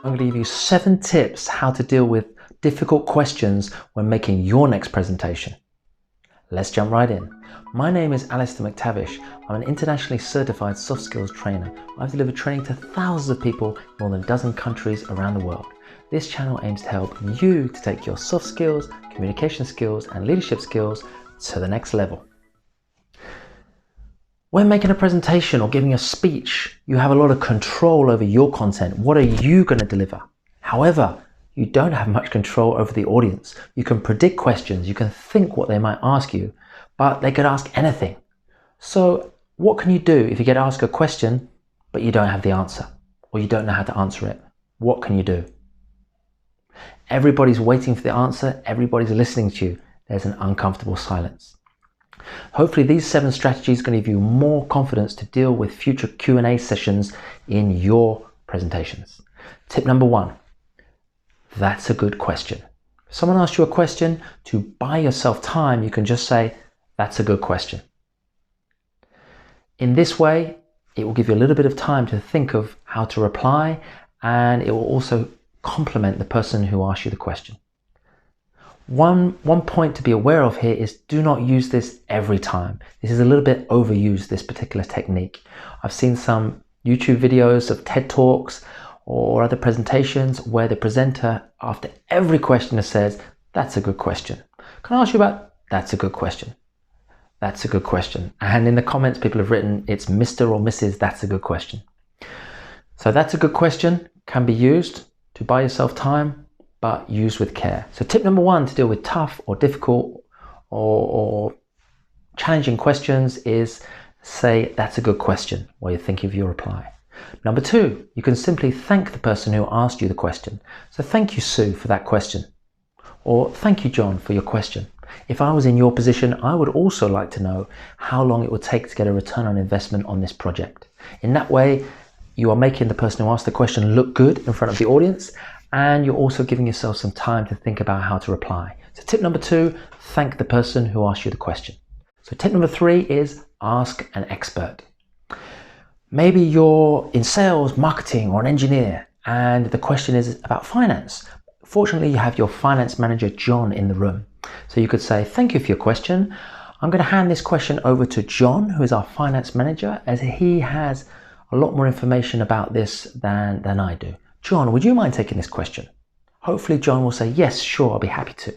I'm going to give you 7 tips how to deal with difficult questions when making your next presentation. Let's jump right in. My name is Alastair McTavish. I'm an internationally certified soft skills trainer. I've delivered training to thousands of people in more than a dozen countries around the world. This channel aims to help you to take your soft skills, communication skills, and leadership skills to the next level. When making a presentation or giving a speech, you have a lot of control over your content. What are you going to deliver? However, you don't have much control over the audience. You can predict questions, you can think what they might ask you, but they could ask anything. So what can you do if you get asked a question, but you don't have the answer, or you don't know how to answer it? What can you do? Everybody's waiting for the answer, everybody's listening to you. There's an uncomfortable silence. Hopefully these 7 strategies are going to give you more confidence to deal with future Q&A sessions in your presentations. Tip number 1, that's a good question. If someone asks you a question, to buy yourself time, you can just say, that's a good question. In this way, it will give you a little bit of time to think of how to reply, and it will also complement the person who asked you the question. One point to be aware of here is do not use this every time. This is a little bit overused, this particular technique. I've seen some YouTube videos of TED Talks or other presentations where the presenter, after every questioner, says, that's a good question. Can I ask you about? That's a good question. That's a good question. And in the comments, people have written, it's Mr. or Mrs. That's a good question. So that's a good question can be used to buy yourself time, but used with care. So tip number 1 to deal with tough or difficult or challenging questions is say, that's a good question, while you're thinking of your reply. Number 2, you can simply thank the person who asked you the question. So thank you, Sue, for that question. Or thank you, John, for your question. If I was in your position, I would also like to know how long it would take to get a return on investment on this project. In that way, you are making the person who asked the question look good in front of the audience, and you're also giving yourself some time to think about how to reply. So tip number 2, thank the person who asked you the question. So tip number 3 is ask an expert. Maybe you're in sales, marketing, or an engineer, and the question is about finance. Fortunately, you have your finance manager, John, in the room. So you could say, thank you for your question. I'm going to hand this question over to John, who is our finance manager, as he has a lot more information about this than I do. John, would you mind taking this question? Hopefully John will say, yes, sure, I'll be happy to.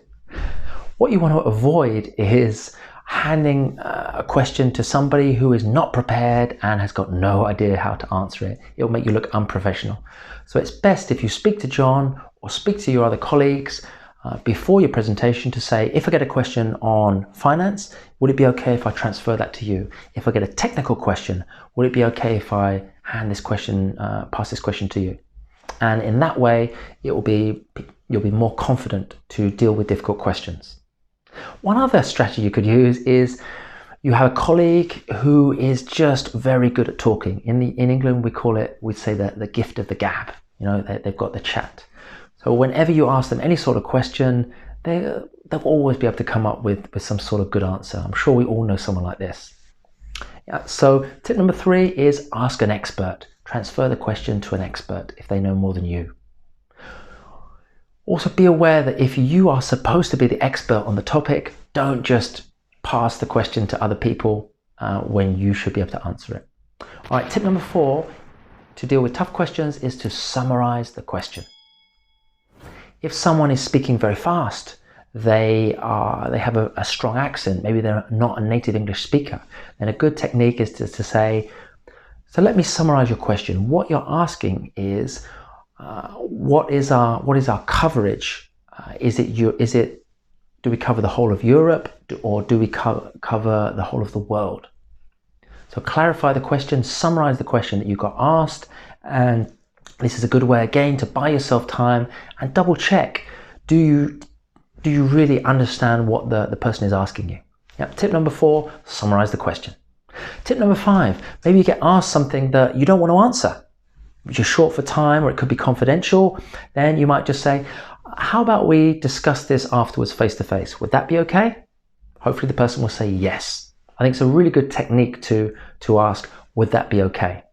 What you want to avoid is handing a question to somebody who is not prepared and has got no idea how to answer it. It'll make you look unprofessional. So it's best if you speak to John or speak to your other colleagues before your presentation to say, if I get a question on finance, would it be okay if I transfer that to you? If I get a technical question, would it be okay if I hand this question, pass this question to you? And in that way, you'll be more confident to deal with difficult questions. One other strategy you could use is you have a colleague who is just very good at talking. In England, we'd say the gift of the gab. You know, they've got the chat. So whenever you ask them any sort of question, they'll always be able to come up with some sort of good answer. I'm sure we all know someone like this. Yeah, so tip number 3 is ask an expert. Transfer the question to an expert if they know more than you. Also be aware that if you are supposed to be the expert on the topic, don't just pass the question to other people when you should be able to answer it. All right, tip number 4 to deal with tough questions is to summarize the question. If someone is speaking very fast, they have a strong accent, maybe they're not a native English speaker, then a good technique is to say, so let me summarize your question. What you're asking is, what is our coverage? Do we cover the whole of Europe, or do we cover the whole of the world? So clarify the question, summarize the question that you got asked, and this is a good way again to buy yourself time and double check. Do you really understand what the person is asking you? Yep. Tip number 4, summarize the question. Tip number 5, maybe you get asked something that you don't want to answer. You're short for time, or it could be confidential. Then you might just say, how about we discuss this afterwards face to face? Would that be okay? Hopefully the person will say yes. I think it's a really good technique to ask, would that be okay?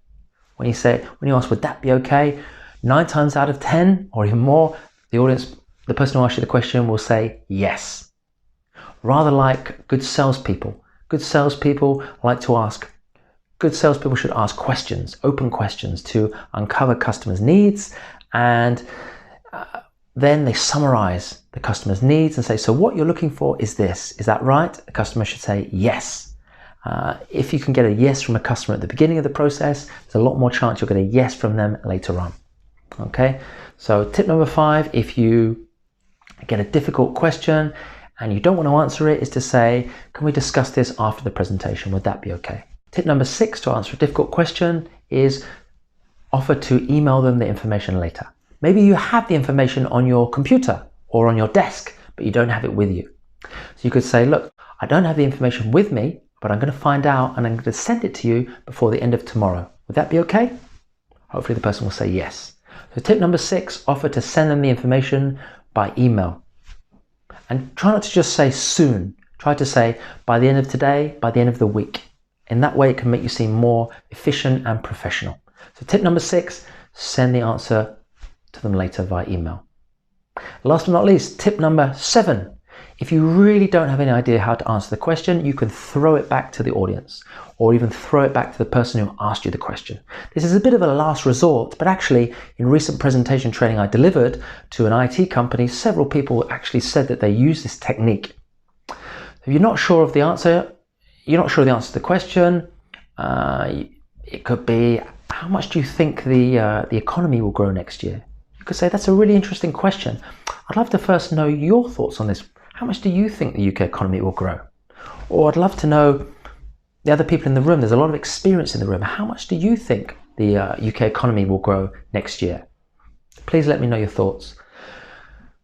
When you ask, would that be okay? 9 times out of 10 or even more, the person who asks you the question will say yes. Rather like good salespeople. Good salespeople should ask questions, open questions to uncover customers' needs, and then they summarize the customer's needs and say, so what you're looking for is this. Is that right? The customer should say yes. If you can get a yes from a customer at the beginning of the process, there's a lot more chance you'll get a yes from them later on. Okay, so tip number 5, if you get a difficult question and you don't want to answer it, is to say, can we discuss this after the presentation? Would that be okay? Tip number 6 to answer a difficult question is offer to email them the information later. Maybe you have the information on your computer or on your desk, but you don't have it with you. So you could say, look, I don't have the information with me, but I'm going to find out and I'm going to send it to you before the end of tomorrow. Would that be okay? Hopefully the person will say yes. So tip number 6, offer to send them the information by email. And try not to just say soon. Try to say by the end of today, by the end of the week. In that way, it can make you seem more efficient and professional. So tip number 6, send the answer to them later via email. Last but not least, tip number 7. If you really don't have any idea how to answer the question, you can throw it back to the audience or even throw it back to the person who asked you the question. This is a bit of a last resort, but actually in recent presentation training I delivered to an IT company, several people actually said that they use this technique. If you're not sure of the answer, to the question, it could be, how much do you think the economy will grow next year? You could say, that's a really interesting question. I'd love to first know your thoughts on this. How much do you think the UK economy will grow? Or I'd love to know the other people in the room. There's a lot of experience in the room. How much do you think the UK economy will grow next year? Please let me know your thoughts.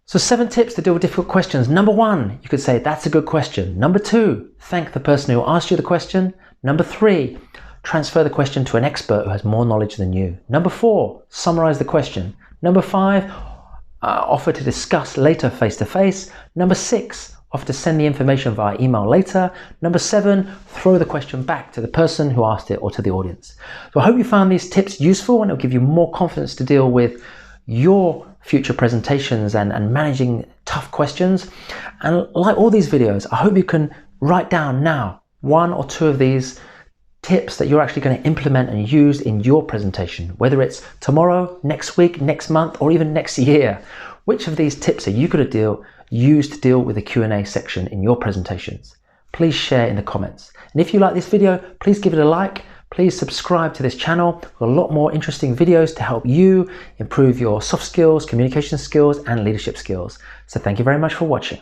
So 7 tips to deal with difficult questions. Number 1, you could say, that's a good question. Number 2, thank the person who asked you the question. Number 3, transfer the question to an expert who has more knowledge than you. Number 4, summarize the question. Number 5, offer to discuss later face-to-face. Number 6, offer to send the information via email later. Number 7, throw the question back to the person who asked it or to the audience. So I hope you found these tips useful and it'll give you more confidence to deal with your future presentations and managing tough questions. And like all these videos, I hope you can write down now 1 or 2 of these tips that you're actually going to implement and use in your presentation, whether it's tomorrow, next week, next month, or even next year. Which of these tips are you going to use to deal with the Q&A section in your presentations? Please share in the comments. And if you like this video, please give it a like. Please subscribe to this channel for a lot more interesting videos to help you improve your soft skills, communication skills, and leadership skills. So thank you very much for watching.